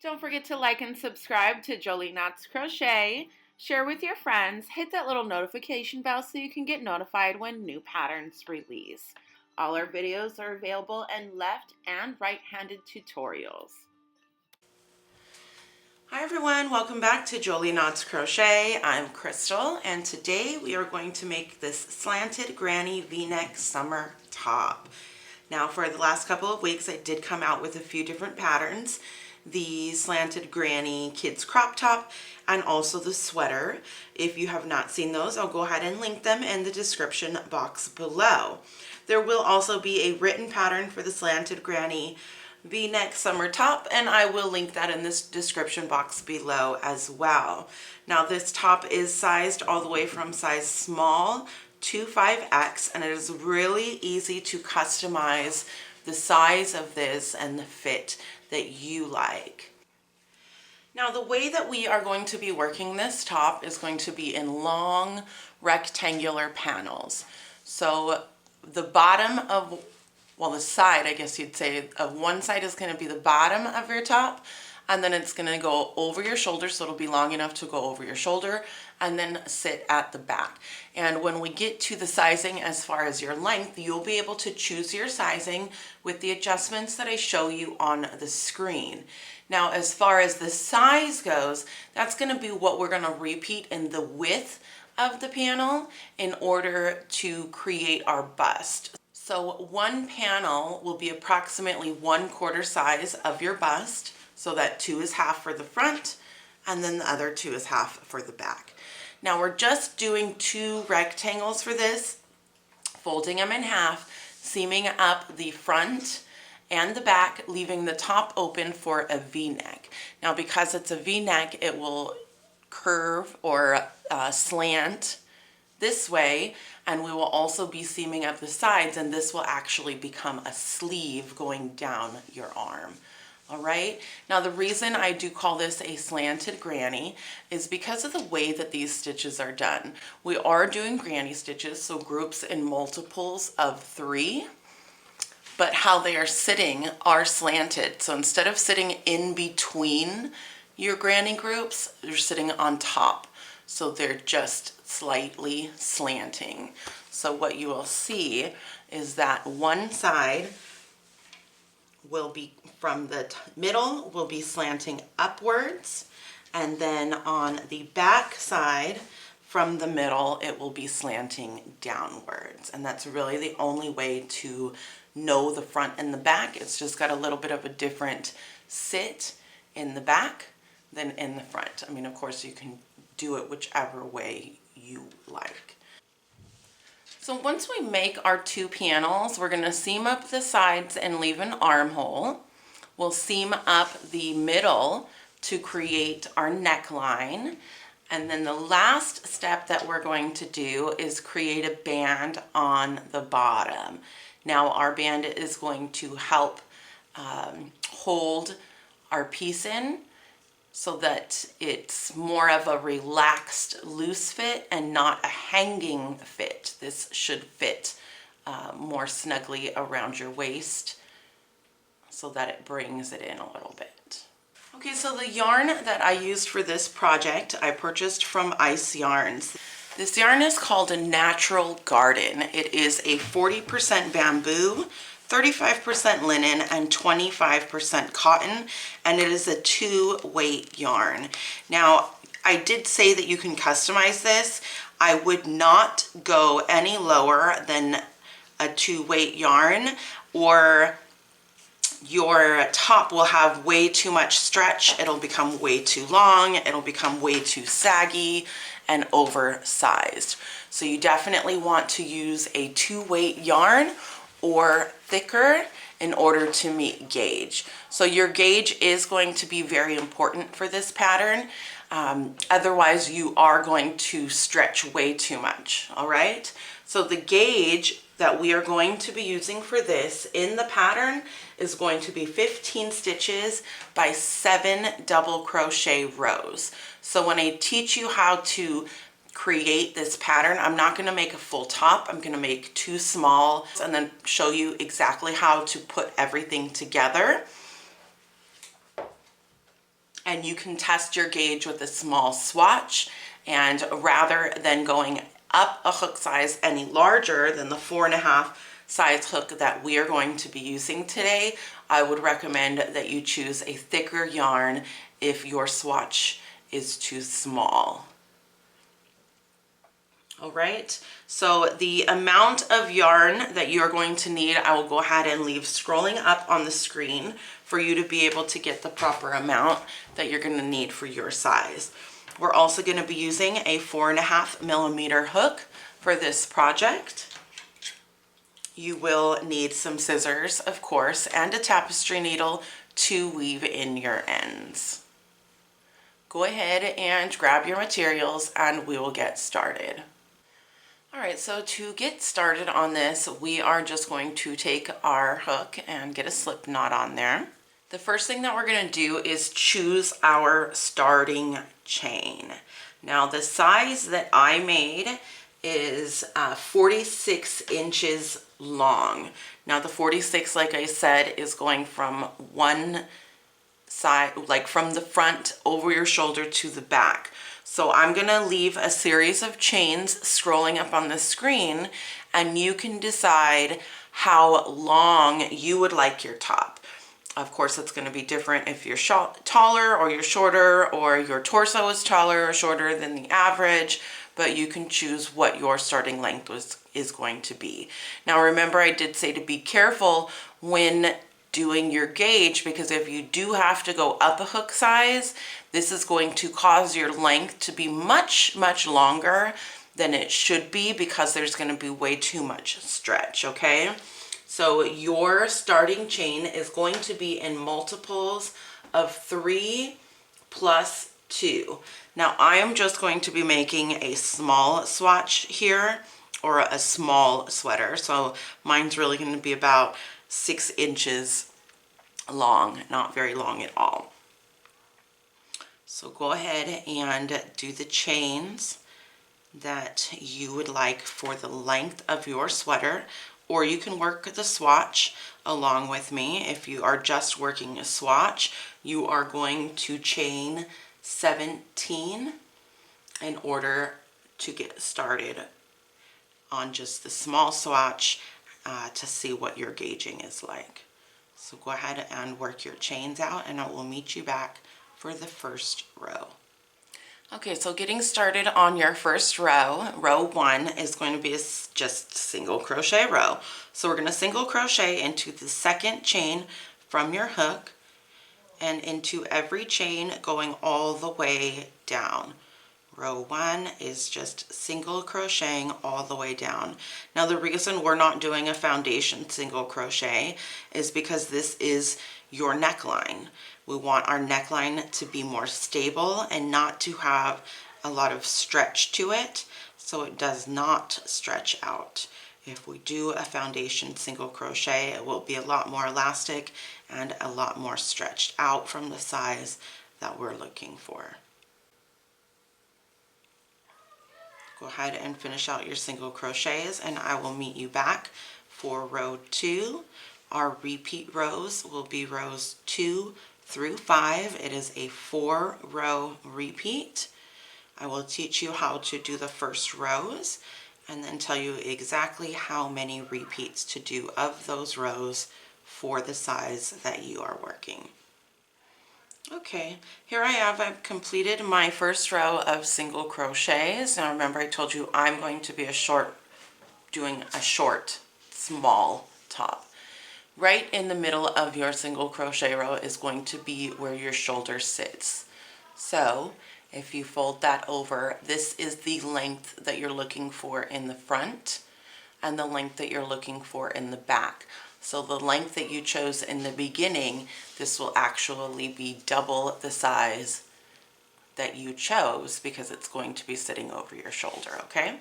Don't forget to like and subscribe to Jolie Knots Crochet. Share with your friends. Hit that little notification bell so you can get notified when new patterns release. All our videos are available in left and right-handed tutorials. Hi everyone, welcome back to Jolie Knots Crochet. I'm Crystal and today we are going to make this Slanted Granny V-neck summer top. Now for the last couple of weeks I did come out with a few different patterns. The Slanted Granny kids crop top and also the sweater. If you have not seen those, I'll go ahead and link them in the description box below. There will also be a written pattern for the Slanted Granny V-neck summer top, and I will link that in this description box below as well. Now this top is sized all the way from size small to 5X, and it is really easy to customize the size of this and the fit that you like. Now the way that we are going to be working this top is going to be in long rectangular panels. So the bottom of, well, the side, I guess you'd say, of one side is going to be the bottom of your top, and then it's going to go over your shoulder, so it'll be long enough to go over your shoulder and then sit at the back. And when we get to the sizing as far as your length, you'll be able to choose your sizing with the adjustments that I show you on the screen. Now as far as the size goes, that's going to be what we're going to repeat in the width of the panel in order to create our bust. So one panel will be approximately 1/4 size of your bust, so that 2 is half for the front and then the other 2 is half for the back. Now we're just doing 2 rectangles for this, folding them in half, seaming up the front and the back, leaving the top open for a V-neck. Now because it's a V-neck, it will curve or slant this way, and we will also be seaming up the sides, and this will actually become a sleeve going down your arm. All right, now the reason I do call this a slanted granny is because of the way that these stitches are done. We are doing granny stitches, so groups in multiples of 3, but how they are sitting are slanted. So instead of sitting in between your granny groups, they're sitting on top. So they're just slightly slanting. So what you will see is that one side will be from the middle will be slanting upwards, and then on the back side from the middle it will be slanting downwards. And that's really the only way to know the front and the back. It's just got a little bit of a different sit in the back than in the front. I mean, of course you can do it whichever way you like. So once we make our 2 panels, we're going to seam up the sides and leave an armhole. We'll seam up the middle to create our neckline. And then the last step that we're going to do is create a band on the bottom. Now our band is going to help hold our piece in, so that it's more of a relaxed, loose fit and not a hanging fit. This should fit more snugly around your waist so that it brings it in a little bit. Okay, so the yarn that I used for this project, I purchased from Ice Yarns. This yarn is called a Natural Garden. It is a 40% bamboo, 35% linen, and 25% cotton, and it is a 2-weight yarn. Now, I did say that you can customize this. I would not go any lower than a 2-weight yarn, or your top will have way too much stretch. It'll become way too long. It'll become way too saggy and oversized. So you definitely want to use a 2-weight yarn or thicker in order to meet gauge. So your gauge is going to be very important for this pattern. Otherwise you are going to stretch way too much, all right? So the gauge that we are going to be using for this in the pattern is going to be 15 stitches by 7 double crochet rows. So when I teach you how to create this pattern, I'm not going to make a full top. I'm going to make 2 small and then show you exactly how to put everything together. and you can test your gauge with a small swatch, and rather than going up a hook size any larger than the 4.5 size hook that we are going to be using today, I would recommend that you choose a thicker yarn if your swatch is too small. All right, so the amount of yarn that you're going to need, I will go ahead and leave scrolling up on the screen for you to be able to get the proper amount that you're going to need for your size. We're also going to be using a 4.5mm hook for this project. You will need some scissors, of course, and a tapestry needle to weave in your ends. Go ahead and grab your materials and we will get started. All right, so to get started on this, we are just going to take our hook and get a slip knot on there. The first thing that we're going to do is choose our starting chain. Now, the size that I made is 46 inches long. Now, the 46, like I said, is going from one side, like from the front over your shoulder to the back. So I'm going to leave a series of chains scrolling up on the screen, and you can decide how long you would like your top. Of course, it's going to be different if you're taller or you're shorter, or your torso is taller or shorter than the average, but you can choose what your starting length is going to be. Now, remember, I did say to be careful when doing your gauge, because if you do have to go up a hook size, this is going to cause your length to be much, much longer than it should be, because there's going to be way too much stretch, okay? So your starting chain is going to be in multiples of 3 plus 2. Now, I am just going to be making a small swatch here, or a small sweater. So mine's really going to be about 6 inches long, not very long at all. So go ahead and do the chains that you would like for the length of your sweater, or you can work the swatch along with me. If you are just working a swatch, you are going to chain 17 in order to get started on just the small swatch to see what your gauging is like. So go ahead and work your chains out, and I will meet you back for the first row. Okay, so getting started on your first row, row 1 is going to be just single crochet row. So we're going to single crochet into the second chain from your hook and into every chain going all the way down. Row 1 is just single crocheting all the way down. Now, the reason we're not doing a foundation single crochet is because this is your neckline. We want our neckline to be more stable and not to have a lot of stretch to it, so it does not stretch out. If we do a foundation single crochet, it will be a lot more elastic and a lot more stretched out from the size that we're looking for. Go ahead and finish out your single crochets, and I will meet you back for row 2. Our repeat rows will be rows 2 through 5. It is a 4-row repeat. I will teach you how to do the first rows and then tell you exactly how many repeats to do of those rows for the size that you are working. Okay, here I have, I've completed my first row of single crochets. Now remember, I told you I'm going to be doing a short, small top. Right in the middle of your single crochet row is going to be where your shoulder sits. So if you fold that over, this is the length that you're looking for in the front and the length that you're looking for in the back. So the length that you chose in the beginning, this will actually be double the size that you chose because it's going to be sitting over your shoulder, okay?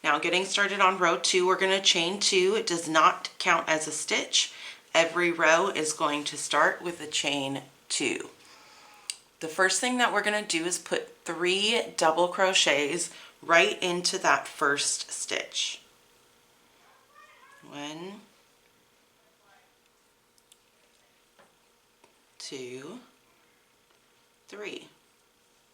Now getting started on row 2, we're going to chain 2. It does not count as a stitch. Every row is going to start with a chain 2. The first thing that we're going to do is put 3 double crochets right into that first stitch. 1, 2, 3.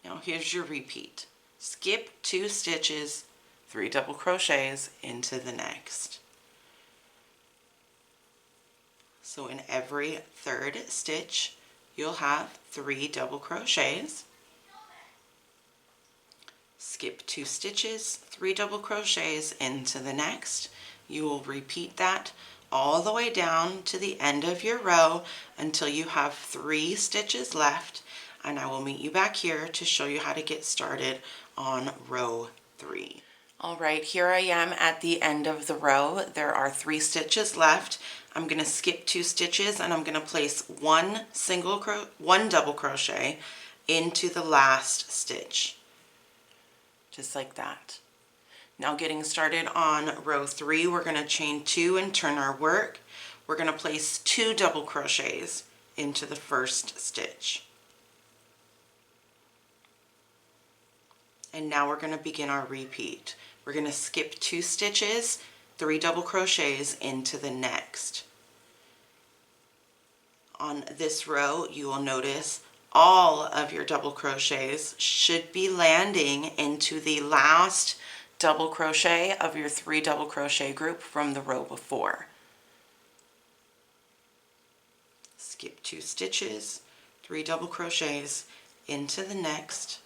Now here's your repeat. Skip 2 stitches, 3 double crochets into the next. So in every third stitch, you'll have 3 double crochets. Skip 2 stitches, 3 double crochets into the next. You will repeat that all the way down to the end of your row until you have 3 stitches left, and I will meet you back here to show you how to get started on row 3. All right, here I am at the end of the row. There are 3 stitches left. I'm going to skip 2 stitches and I'm going to place one double crochet into the last stitch. Just like that. Now getting started on row 3, we're going to chain 2 and turn our work. We're going to place 2 double crochets into the first stitch. And now we're going to begin our repeat. We're going to skip 2 stitches, 3 double crochets into the next. On this row, you will notice all of your double crochets should be landing into the last double crochet of your 3 double crochet group from the row before. Skip 2 stitches, 3 double crochets into the next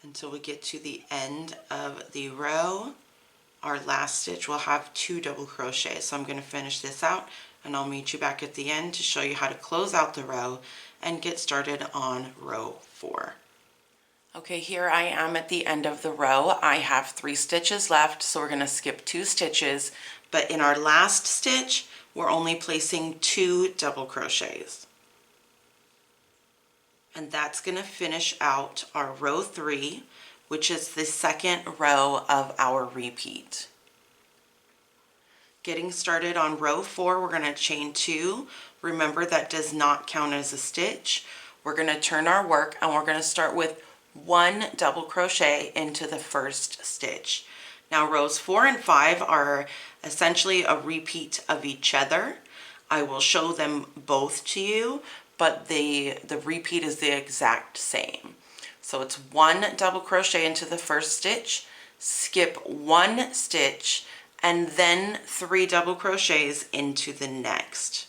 until we get to the end of the row. Our last stitch will have 2 double crochets. So I'm going to finish this out and I'll meet you back at the end to show you how to close out the row and get started on row 4. Okay, here I am at the end of the row. I have 3 stitches left, so we're going to skip 2 stitches, but in our last stitch, we're only placing 2 double crochets. And that's going to finish out our row 3, which is the second row of our repeat. Getting started on row 4, we're going to chain 2. Remember, that does not count as a stitch. We're going to turn our work and we're going to start with 1 double crochet into the first stitch. Now rows 4 and 5 are essentially a repeat of each other. I will show them both to you, but the repeat is the exact same. So it's 1 double crochet into the first stitch, skip 1 stitch, and then 3 double crochets into the next.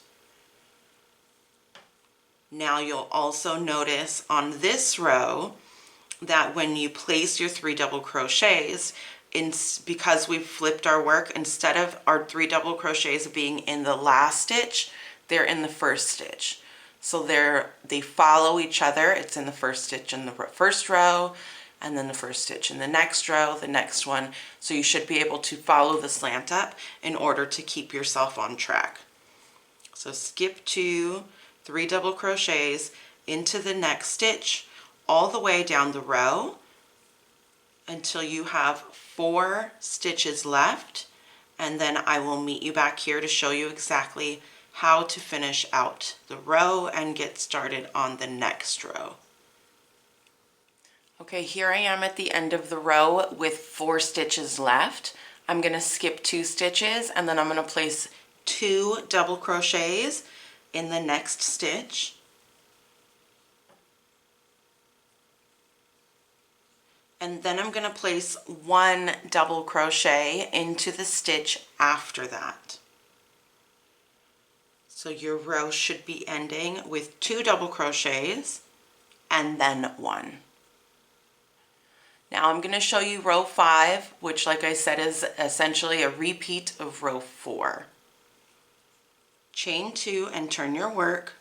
Now you'll also notice on this row that when you place your 3 double crochets, because we've flipped our work, instead of our 3 double crochets being in the last stitch, they're in the first stitch. So they follow each other. It's in the first stitch in the first row, and then the first stitch in the next row, the next one. So you should be able to follow the slant up in order to keep yourself on track. So skip 2, 3 double crochets into the next stitch, all the way down the row until you have 4 stitches left, and then I will meet you back here to show you exactly how to finish out the row and get started on the next row. Okay, here I am at the end of the row with 4 stitches left. I'm going to skip 2 stitches and then I'm going to place 2 double crochets in the next stitch. And then I'm going to place 1 double crochet into the stitch after that. So your row should be ending with 2 double crochets and then 1. Now I'm going to show you row 5, which, like I said, is essentially a repeat of row 4. Chain 2 and turn your work.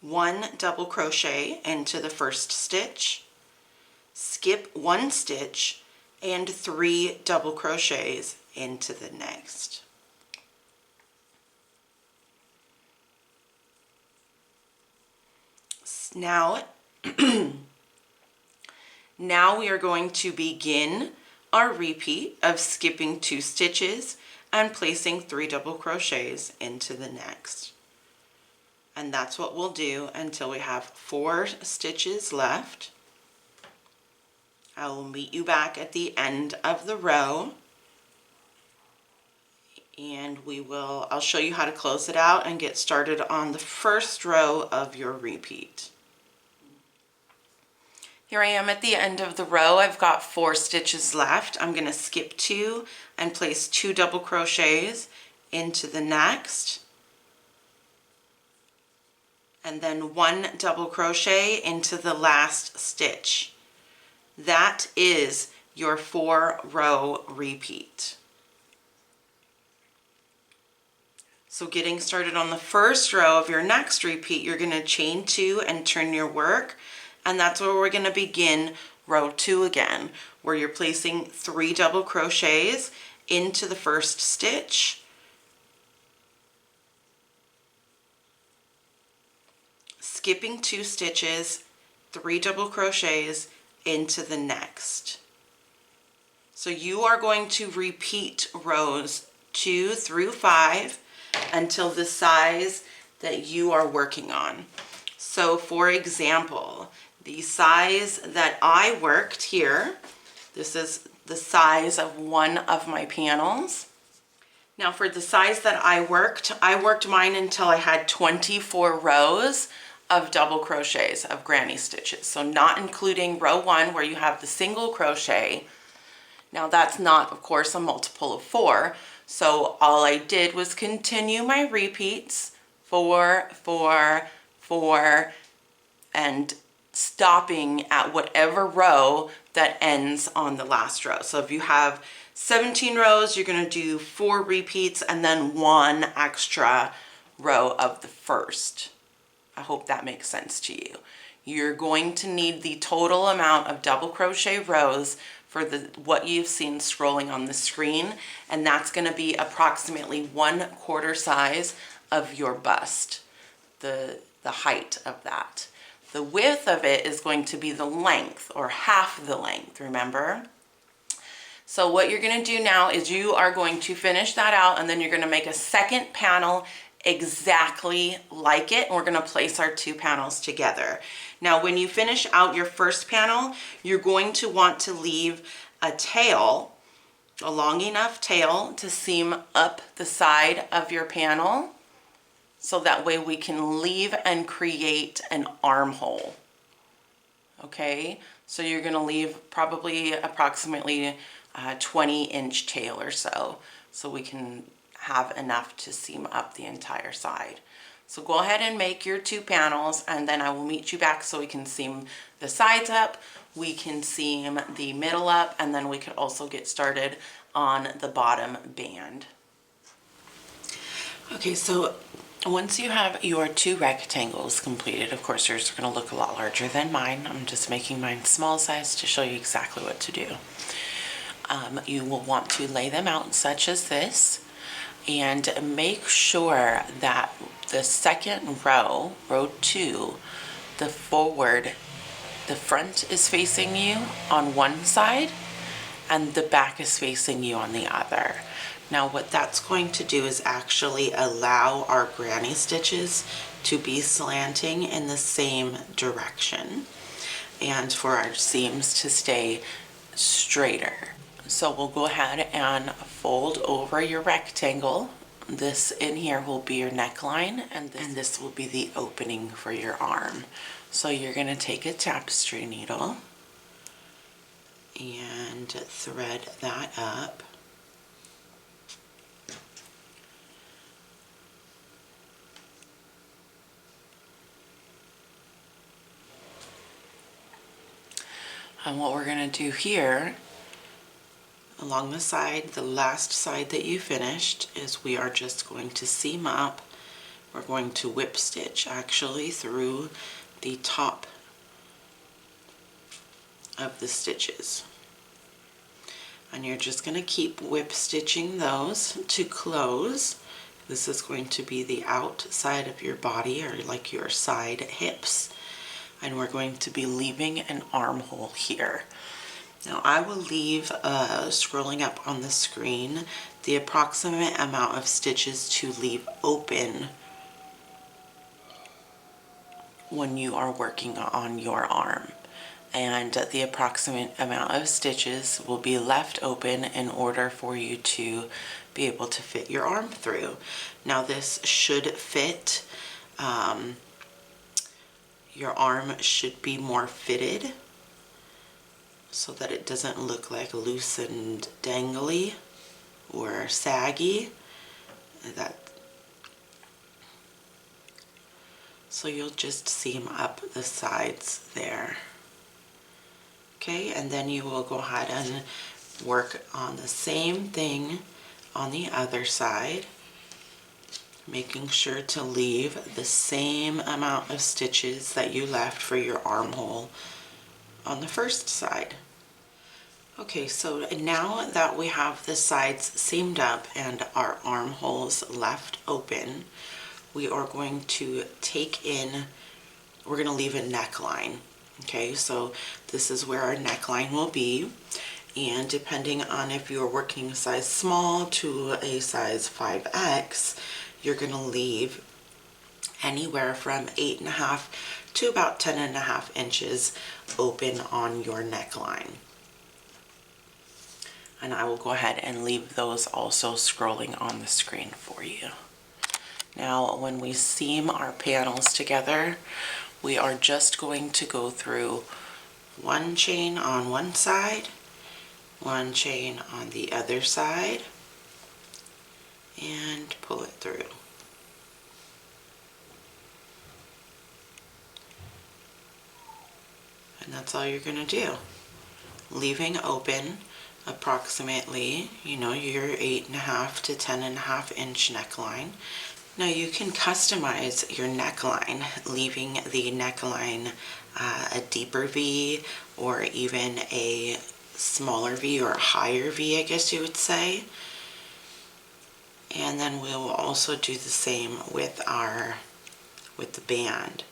1 double crochet into the first stitch. Skip 1 stitch and 3 double crochets into the next. Now, now we are going to begin our repeat of skipping 2 stitches and placing 3 double crochets into the next. And that's what we'll do until we have 4 stitches left. I will meet you back at the end of the row And I'll show you how to close it out and get started on the first row of your repeat. Here I am at the end of the row. I've got 4 stitches left. I'm going to skip 2 and place 2 double crochets into the next, and then 1 double crochet into the last stitch. That is your 4-row repeat. So getting started on the first row of your next repeat, you're going to chain 2 and turn your work, and that's where we're going to begin row 2 again, where you're placing 3 double crochets into the first stitch, skipping 2 stitches, 3 double crochets into the next. So you are going to repeat rows 2 through 5 until the size that you are working on. So for example, the size that I worked here, this is the size of one of my panels. Now for the size that I worked mine until I had 24 rows of double crochets of granny stitches. So not including row 1 where you have the single crochet. Now that's not, of course, a multiple of 4. So all I did was continue my repeats, 4, 4, 4, and stopping at whatever row that ends on the last row. So if you have 17 rows, you're going to do 4 repeats and then 1 extra row of the first. I hope that makes sense to you. You're going to need the total amount of double crochet rows for what you've seen scrolling on the screen, and that's going to be approximately 1/4 size of your bust, the height of that. The width of it is going to be the length, or half the length, remember? So what you're going to do now is you are going to finish that out, and then you're going to make a second panel exactly like it, and we're going to place our 2 panels together. Now when you finish out your first panel, you're going to want to leave a tail, a long enough tail to seam up the side of your panel, so that way we can leave and create an armhole. Okay, so you're going to leave probably approximately a 20-inch tail or so we can have enough to seam up the entire side. So go ahead and make your 2 panels, and then I will meet you back so we can seam the sides up, we can seam the middle up, and then we could also get started on the bottom band. Okay, so once you have your 2 rectangles completed, of course yours are going to look a lot larger than mine. I'm just making mine small size to show you exactly what to do. You will want to lay them out such as this, and make sure that the second row, row 2, the front is facing you on one side and the back is facing you on the other. Now what that's going to do is actually allow our granny stitches to be slanting in the same direction and for our seams to stay straighter. So we'll go ahead and fold over your rectangle. This in here will be your neckline, and this will be the opening for your arm. So you're going to take a tapestry needle and thread that up. And what we're going to do here along the side, the last side that you finished, is we are just going to seam up. We're going to whip stitch actually through the top of the stitches. And you're just going to keep whip stitching those to close. This is going to be the outside of your body, or like your side hips. And we're going to be leaving an armhole here. Now I will leave, scrolling up on the screen, the approximate amount of stitches to leave open when you are working on your arm. and the approximate amount of stitches will be left open in order for you to be able to fit your arm through. Now this should fit, your arm should be more fitted so that it doesn't look like loose and dangly or saggy. So you'll just seam up the sides there. Okay, and then you will go ahead and work on the same thing on the other side, making sure to leave the same amount of stitches that you left for your armhole on the first side. Okay, so now that we have the sides seamed up and our armholes left open, we are going to we're going to leave a neckline. Okay, so this is where our neckline will be, and depending on if you're working a size small to a size 5X, you're going to leave anywhere from 8.5 to about 10.5 inches open on your neckline. And I will go ahead and leave those also scrolling on the screen for you. Now, when we seam our panels together, we are just going to go through one chain on one side, one chain on the other side, and pull it through. And that's all you're going to do, leaving open approximately, your 8.5 to 10.5 inch neckline. Now you can customize your neckline, leaving the neckline a deeper V or even a smaller V or a higher V, I guess you would say. And then we will also do the same with the band.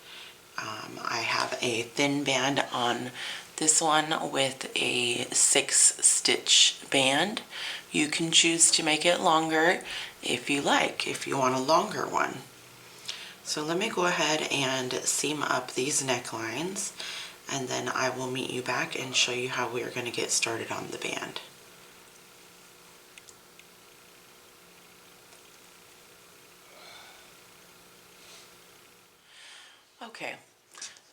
I have a thin band on this one with a 6-stitch band. You can choose to make it longer if you like, if you want a longer one. So let me go ahead and seam up these necklines, and then I will meet you back and show you how we are going to get started on the band. Okay,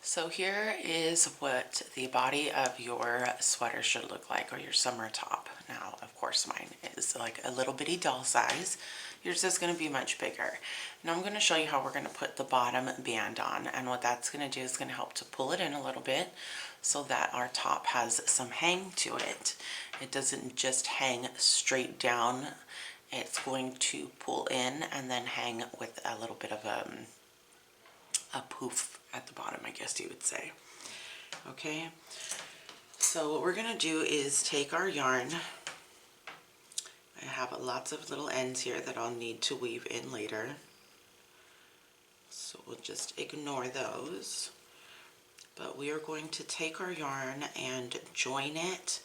so here is what the body of your sweater should look like, or your summer top. Now, of course, mine is like a little bitty doll size. Yours is going to be much bigger. Now I'm going to show you how we're going to put the bottom band on, and what that's going to do is going to help to pull it in a little bit so that our top has some hang to it. It doesn't just hang straight down. It's going to pull in and then hang with a little bit of a poof at the bottom, I guess you would say. Okay, so what we're going to do is take our yarn. I have lots of little ends here that I'll need to weave in later, so we'll just ignore those. But we are going to take our yarn and join it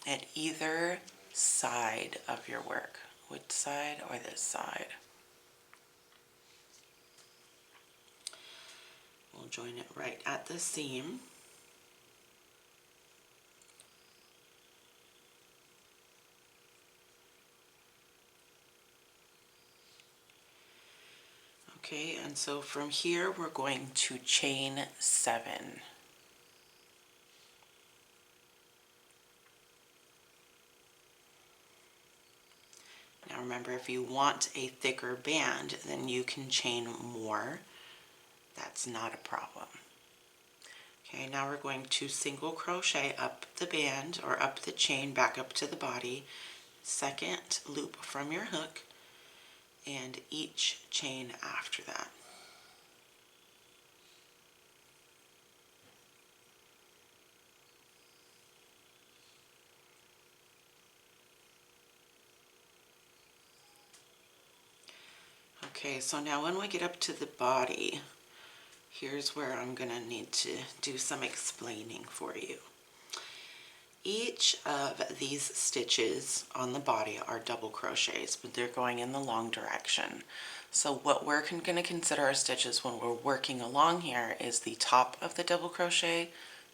at either side of your work. Which side? Or this side. We'll join it right at the seam. Okay, and so from here we're going to chain 7. Now remember, if you want a thicker band, then you can chain more. That's not a problem. Okay, now we're going to single crochet up the band, or up the chain back up to the body, second loop from your hook, and each chain after that. Okay, so now when we get up to the body, here's where I'm going to need to do some explaining for you. Each of these stitches on the body are double crochets, but they're going in the long direction. So what we're going to consider our stitches when we're working along here is the top of the double crochet,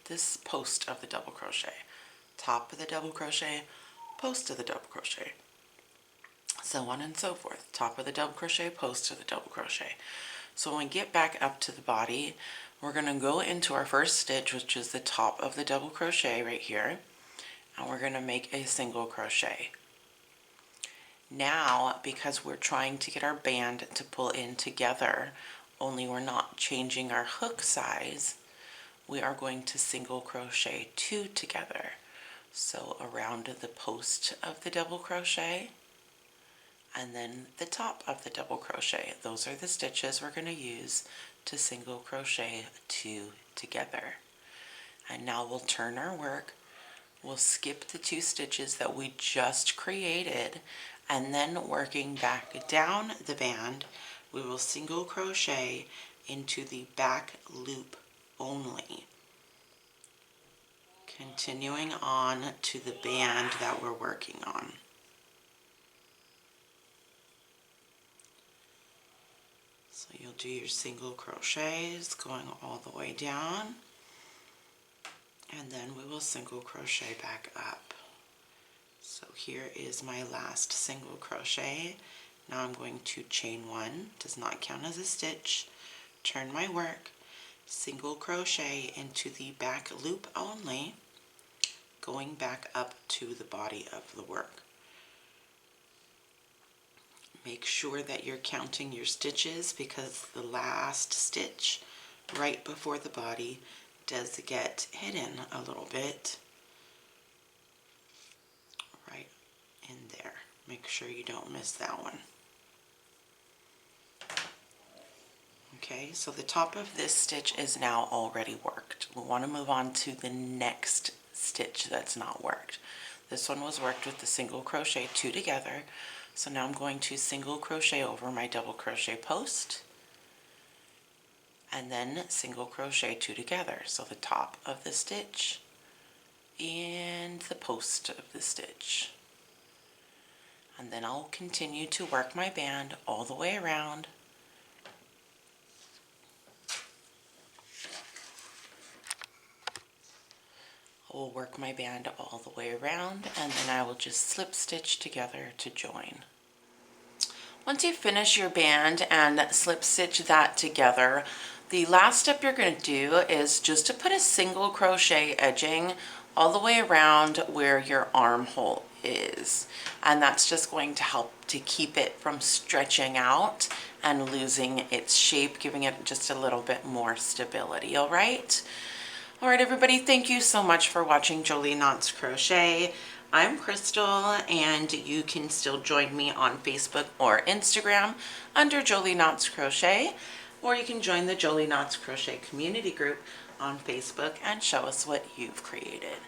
this post of the double crochet, top of the double crochet, post of the double crochet, so on and so forth, top of the double crochet, post of the double crochet. So when we get back up to the body, we're going to go into our first stitch, which is the top of the double crochet right here, and we're going to make a single crochet. Now, because we're trying to get our band to pull in together, only we're not changing our hook size, we are going to single crochet 2 together. So around the post of the double crochet, and then the top of the double crochet. Those are the stitches we're going to use to single crochet 2 together. And now we'll turn our work. We'll skip the 2 stitches that we just created, and then working back down the band, we will single crochet into the back loop only, continuing on to the band that we're working on. So you'll do your single crochets going all the way down, and then we will single crochet back up. So here is my last single crochet. Now I'm going to chain 1, does not count as a stitch, turn my work, single crochet into the back loop only, going back up to the body of the work. Make sure that you're counting your stitches, because the last stitch right before the body does get hidden a little bit right in there. Make sure you don't miss that one. Okay, so the top of this stitch is now already worked. We want to move on to the next stitch that's not worked. This one was worked with the single crochet 2 together. So now I'm going to single crochet over my double crochet post, and then single crochet 2 together. So the top of the stitch and the post of the stitch. And then I'll continue to work my band all the way around. I will work my band all the way around, and then I will just slip stitch together to join. Once you finish your band and slip stitch that together, the last step you're going to do is just to put a single crochet edging all the way around where your armhole is. And that's just going to help to keep it from stretching out and losing its shape, giving it just a little bit more stability, all right? All right, everybody, thank you so much for watching Jolie Knots Crochet. I'm Crystal, and you can still join me on Facebook or Instagram under Jolie Knots Crochet, or you can join the Jolie Knots Crochet community group on Facebook and show us what you've created.